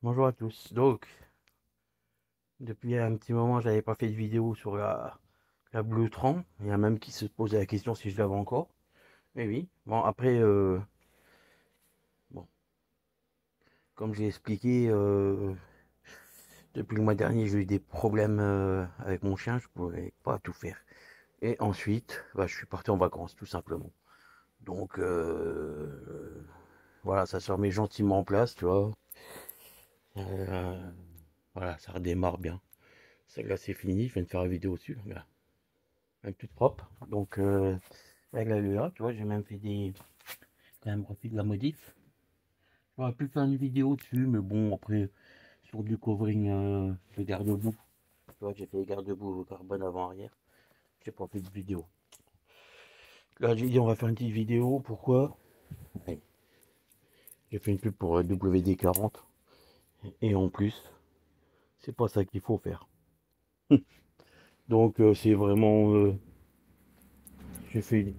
Bonjour à tous. Donc, depuis un petit moment, j'avais pas fait de vidéo sur la Bleu-Tran. Il y a même qui se posait la question si je l'avais encore. Mais oui. Bon, après, bon, comme j'ai expliqué, depuis le mois dernier, j'ai eu des problèmes avec mon chien. Je pouvais pas tout faire. Et ensuite, bah, je suis parti en vacances, tout simplement. Donc, voilà, ça se remet gentiment en place, tu vois. Euh, voilà, ça redémarre bien. Celle-là, c'est fini. Je viens de faire la vidéo dessus. Regarde, elle est toute propre. Donc, avec la Lua, tu vois, j'ai même fait des. Quand même refait de la modif. J'aurais pu faire une vidéo dessus, mais bon, après, sur du covering de garde-boue. Tu vois, j'ai fait les garde-boue carbone avant-arrière. J'ai pas fait de vidéo. Là, j'ai dit, on va faire une petite vidéo. Pourquoi? Ouais. J'ai fait une pub pour WD-40. Et en plus, c'est pas ça qu'il faut faire. Donc, c'est vraiment. J'ai fait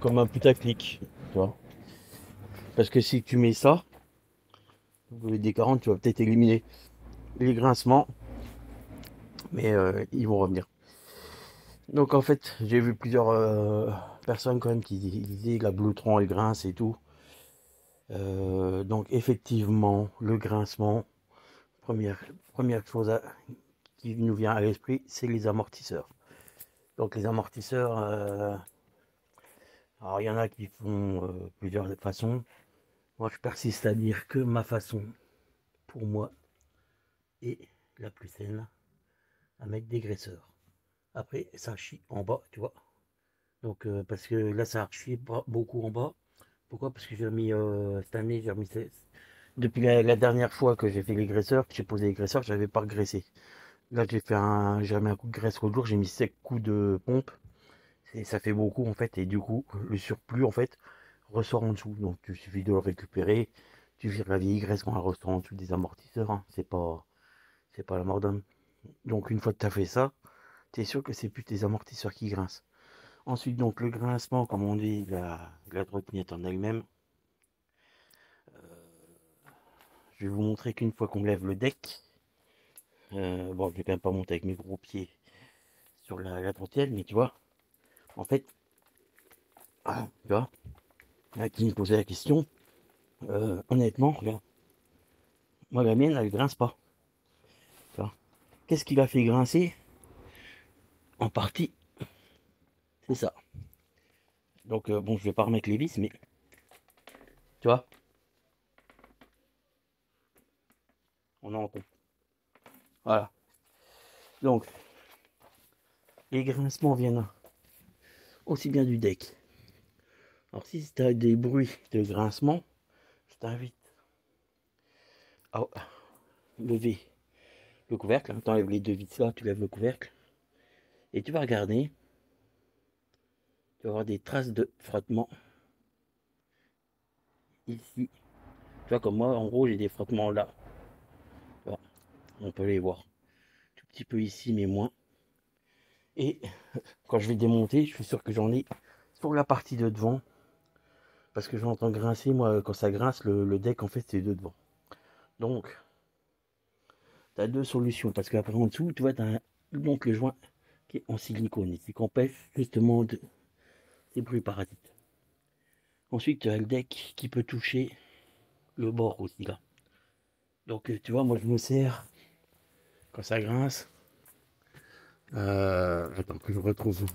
comme un putaclic. Tu vois. Parce que si tu mets ça, WD-40, tu vas peut-être éliminer les grincements. Mais ils vont revenir. Donc en fait, j'ai vu plusieurs personnes quand même qui disaient la Blutron elle grince et tout. Donc effectivement, le grincement, première, première chose qui nous vient à l'esprit, c'est les amortisseurs. Donc les amortisseurs, alors il y en a qui font plusieurs façons. Moi je persiste à dire que ma façon, pour moi, est la plus saine, à mettre des graisseurs. Après, ça chie en bas, tu vois. Donc parce que là ça chie beaucoup en bas. Pourquoi? Parce que j'ai mis cette année, j'ai remis depuis la dernière fois que j'ai fait les graisseurs, que j'ai posé les graisseurs, j'avais pas regraissé. Là, j'ai remis un coup de graisse l'autre jour, j'ai mis 7 coups de pompe. Et ça fait beaucoup en fait, et du coup, le surplus en fait ressort en dessous. Donc, il suffit de le récupérer. Tu vires la vieille graisse quand elle ressort en dessous des amortisseurs, hein. C'est pas la mort d'homme. Donc, une fois que tu as fait ça, tu es sûr que c'est plus tes amortisseurs qui grincent. Ensuite, donc, le grincement, comme on dit, la trottinette en elle-même. Je vais vous montrer qu'une fois qu'on lève le deck, bon, je vais quand même pas monter avec mes gros pieds sur la trottinette, mais tu vois, en fait, tu vois, là, qui me posait la question, honnêtement, regarde, moi la mienne, elle grince pas. Tu vois. Qu'est-ce qui l'a fait grincer? En partie, c'est ça. Donc, bon, je vais pas remettre les vis, mais tu vois, on entend. Voilà. Donc, les grincements viennent aussi bien du deck. Alors, si tu as des bruits de grincement, je t'invite à lever le couvercle. Tu enlèves les deux vis là, tu lèves le couvercle. Et tu vas regarder, tu vas avoir des traces de frottement ici. Tu vois, comme moi, en gros, j'ai des frottements là. Voilà, on peut les voir. Tout petit peu ici, mais moins. Et quand je vais démonter, je suis sûr que j'en ai sur la partie de devant. Parce que j'entends grincer, moi, quand ça grince, le deck, en fait, c'est de devant. Donc, tu as deux solutions. Parce qu'après, en dessous, tu vois, tu as donc le joint qui est en silicone et qui empêche justement ces bruits parasites. Ensuite, tu as le deck qui peut toucher le bord aussi, là. Donc, tu vois, moi, je me sers quand ça grince. Attends que je retrouve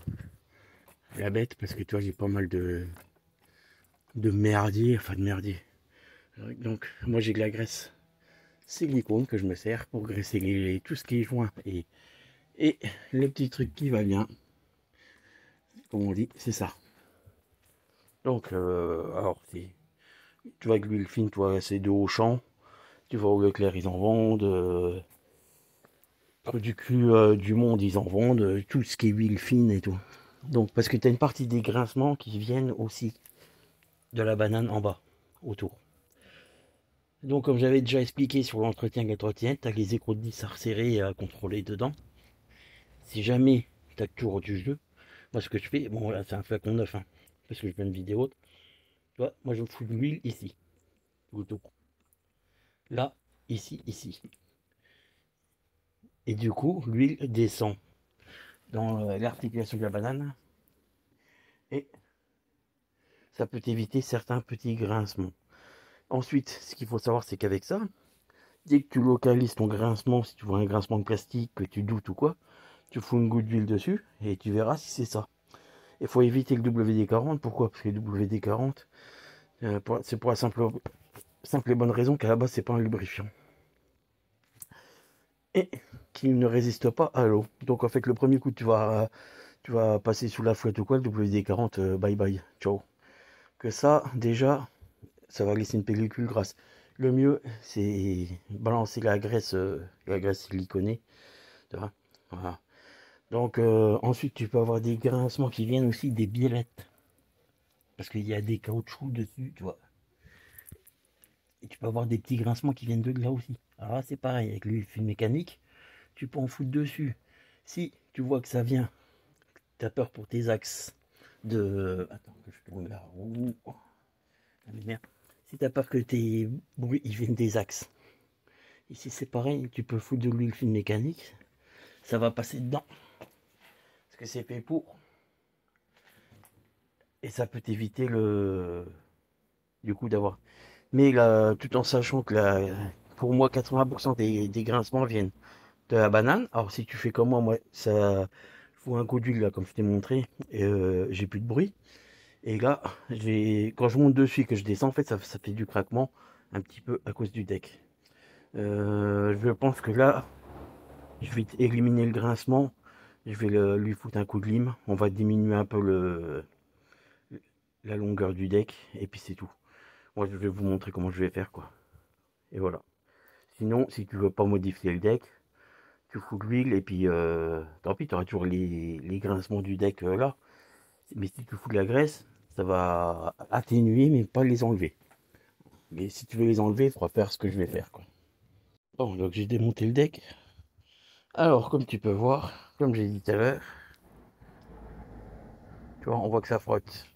la bête parce que tu vois, j'ai pas mal de merdier, enfin de merdier. Donc, moi, j'ai de la graisse silicone que je me sers pour graisser tout ce qui est joint et le petit truc qui va bien, comme on dit, c'est ça. Donc, alors, tu vois, que l'huile fine, toi, c'est de Auchan. Tu vois, au Leclerc, ils en vendent. Du cul du monde, ils en vendent. Tout ce qui est huile fine et tout. Donc, parce que tu as une partie des grincements qui viennent aussi de la banane en bas, autour. Donc, comme j'avais déjà expliqué sur l'entretien de la trottinette, tu as les écrous de vis à resserrer et à contrôler dedans. Si jamais tu as toujours du jeu, moi ce que je fais, bon voilà, c'est un flacon neuf, hein, parce que je fais une vidéo. Tu vois, moi je me fous de l'huile ici, autour. Là, ici, ici. Et du coup, l'huile descend dans l'articulation de la banane et ça peut éviter certains petits grincements. Ensuite, ce qu'il faut savoir, c'est qu'avec ça, dès que tu localises ton grincement, si tu vois un grincement de plastique, que tu doutes ou quoi, tu fous une goutte d'huile dessus et tu verras si c'est ça. Il faut éviter le WD-40. Pourquoi? Parce que le WD-40, c'est pour la simple et bonne raison qu'à la base, c'est pas un lubrifiant. Et qu'il ne résiste pas à l'eau. Donc en fait, le premier coup, tu vas passer sous la fouette ou quoi, le WD-40, bye bye, ciao. Que ça, déjà, ça va laisser une pellicule grasse. Le mieux, c'est balancer la graisse siliconée. Tu vois, voilà. Donc ensuite, tu peux avoir des grincements qui viennent aussi des biellettes. Parce qu'il y a des caoutchoucs dessus, tu vois. Et tu peux avoir des petits grincements qui viennent de là aussi. Alors là, c'est pareil, avec l'huile mécanique, tu peux en foutre dessus. Si tu vois que ça vient, tu as peur pour tes axes de... Attends, que je tourne la roue. Ah, mais merde. Si tu as peur que tes bruits ils viennent des axes. Ici, c'est pareil, tu peux foutre de l'huile mécanique. Ça va passer dedans. Parce que c'est fait pour. Et ça peut t'éviter du coup d'avoir. Mais là, tout en sachant que pour moi, 80% des grincements viennent de la banane. Alors si tu fais comme moi ça faut un coup d'huile là, comme je t'ai montré, et j'ai plus de bruit. Et là, quand je monte dessus et que je descends, en fait, ça fait du craquement un petit peu à cause du deck. Je pense que là, je vais éliminer le grincement. Je vais lui foutre un coup de lime. On va diminuer un peu la longueur du deck. Et puis c'est tout. Moi, je vais vous montrer comment je vais faire, quoi. Et voilà. Sinon, si tu veux pas modifier le deck, tu fous de l'huile et puis tant pis, tu auras toujours les grincements du deck là. Mais si tu fous de la graisse, ça va atténuer mais pas les enlever. Mais si tu veux les enlever, il faudra faire ce que je vais faire, quoi. Bon, donc j'ai démonté le deck. Alors, comme tu peux voir, comme j'ai dit tout à l'heure, tu vois, on voit que ça frotte.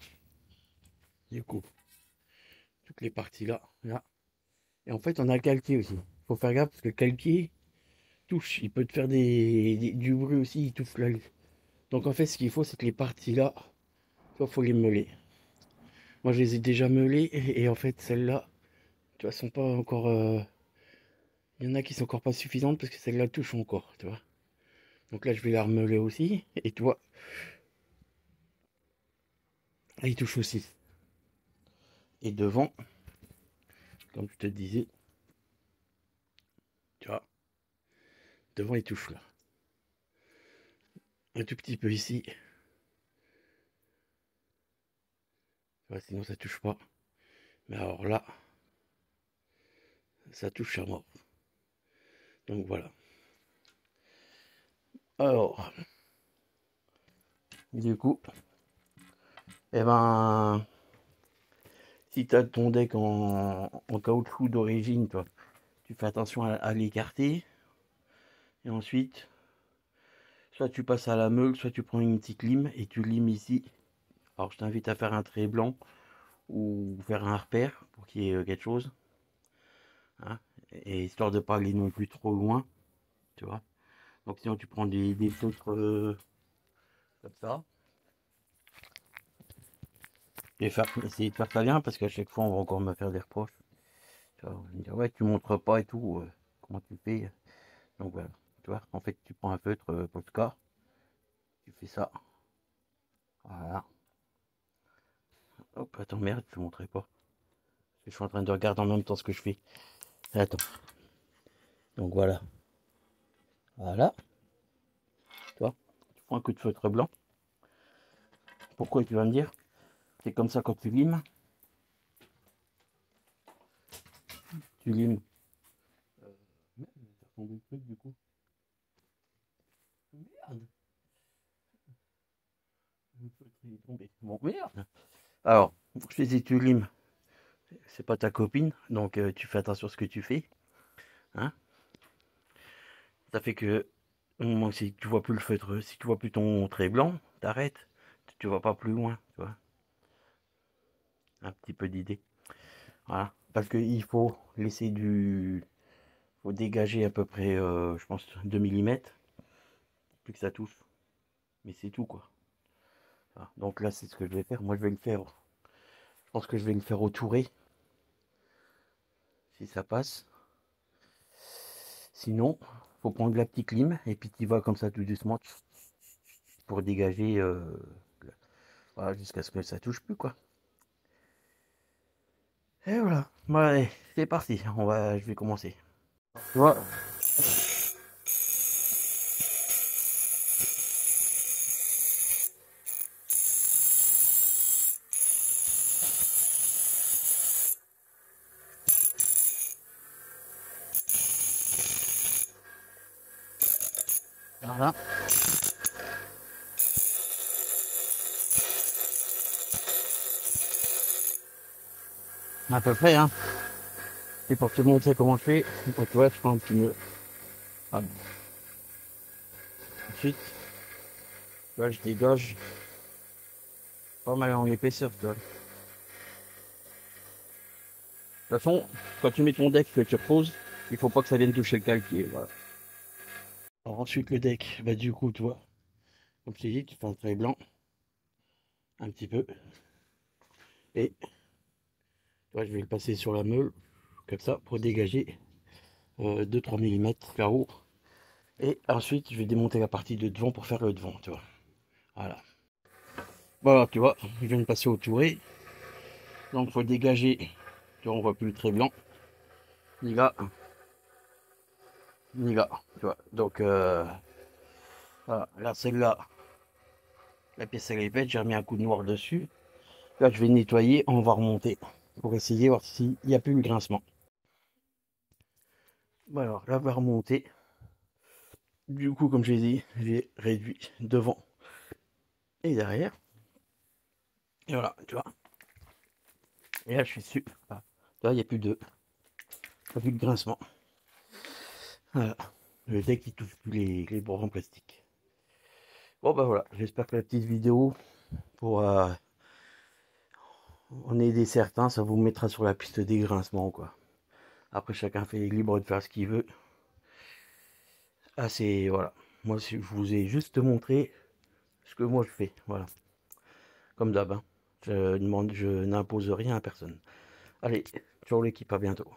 Du coup, toutes les parties là, là. Et en fait, on a le calquier aussi. Faut faire gaffe parce que le calquier touche. Il peut te faire du bruit aussi, il touche la. Donc en fait, ce qu'il faut, c'est que les parties là, il faut les meuler. Moi, je les ai déjà meulées et en fait, celles-là, tu vois, sont pas encore. Il y en a qui sont encore pas suffisantes parce que celles-là touchent encore, tu vois. Donc là, je vais la remeuler aussi et tu vois, là, il touche aussi. Et devant, comme je te disais, tu vois, devant, il touche là. Un tout petit peu ici. Ouais, sinon, ça touche pas. Mais alors là, ça touche à moi. Donc voilà. Alors, du coup, eh ben, si tu as ton deck en caoutchouc d'origine, toi, tu fais attention à l'écarter. Et ensuite, soit tu passes à la meule, soit tu prends une petite lime et tu limes ici. Alors je t'invite à faire un trait blanc ou faire un repère pour qu'il y ait quelque chose. Hein, et histoire de pas aller non plus trop loin. Tu vois. Donc sinon tu prends des feutres comme ça. Et essayer de faire ça bien parce qu'à chaque fois on va encore me faire des reproches. Tu vois, on va me dire ouais tu montres pas et tout. Comment tu fais? Donc voilà. Tu vois, en fait tu prends un feutre Posca. Tu fais ça. Voilà. Hop, attends, merde, je ne montrerai pas. Je suis en train de regarder en même temps ce que je fais. Attends. Donc voilà. Voilà. Tu vois, tu prends un coup de feutre blanc. Pourquoi tu vas me dire? C'est comme ça quand tu limes. Tu limes. Merde, ça tombe le truc du coup. Merde. Le feutre il est tombé. Bon, merde. Alors, je te dis, tu limes. C'est pas ta copine. Donc tu fais attention à ce que tu fais. Hein, ça fait que au moment où si tu vois plus le feutre, si tu vois plus ton trait blanc, t'arrêtes. Tu vas pas plus loin. Tu vois. Un petit peu d'idée. Voilà. Parce qu'il faut laisser Faut dégager à peu près, je pense, 2 millimètres. Plus que ça touche. Mais c'est tout, quoi. Voilà. Donc là, c'est ce que je vais faire. Moi, je vais le faire. Je pense que je vais le faire au touré. Si ça passe. Sinon, faut prendre la petite lime. Et puis tu vas comme ça tout doucement. Pour dégager. Voilà, jusqu'à ce que ça touche plus, quoi. Et voilà. Bon, allez, c'est parti. Je vais commencer. Tu vois. Voilà. À peu près, hein. Et pour te montrer comment je fais, tu vois, je prends un petit nœud. Voilà. Ensuite, tu vois, je dégage pas mal en épaisseur, tu vois. De toute façon, quand tu mets ton deck que tu reposes, il faut pas que ça vienne toucher le calquier, voilà. Alors ensuite, le deck, bah du coup, tu vois, comme je t'ai dit, tu fais un trait blanc, un petit peu. Et, tu vois, je vais le passer sur la meule, comme ça, pour dégager 2-3 mm là haut. Et ensuite, je vais démonter la partie de devant pour faire le devant, tu vois. Voilà. Voilà, tu vois, je viens de passer au touré. Donc, il faut dégager. Tu vois, on voit plus le trait blanc. Ni là, ni là, tu vois. Donc, voilà. Là, celle-là, la pièce, elle est faite. J'ai remis un coup de noir dessus. Là, je vais nettoyer. On va remonter pour essayer voir s'il n'y a plus le grincement. Bon, alors, là, on va remonter. Du coup, comme je l'ai dit, j'ai réduit devant et derrière. Et voilà, tu vois. Et là, je suis sûr. Voilà. Tu vois, il n'y a plus de, pas plus de grincement. Voilà. Le deck qui touche plus les bords en plastique. Bon, bah voilà. J'espère que la petite vidéo pour en aider certains, ça vous mettra sur la piste des grincements, quoi. Après, chacun fait libre de faire ce qu'il veut. Ah, c'est, voilà. Moi, je vous ai juste montré ce que moi je fais. Voilà. Comme d'hab, hein. Je n'impose rien à personne. Allez, ciao l'équipe, à bientôt.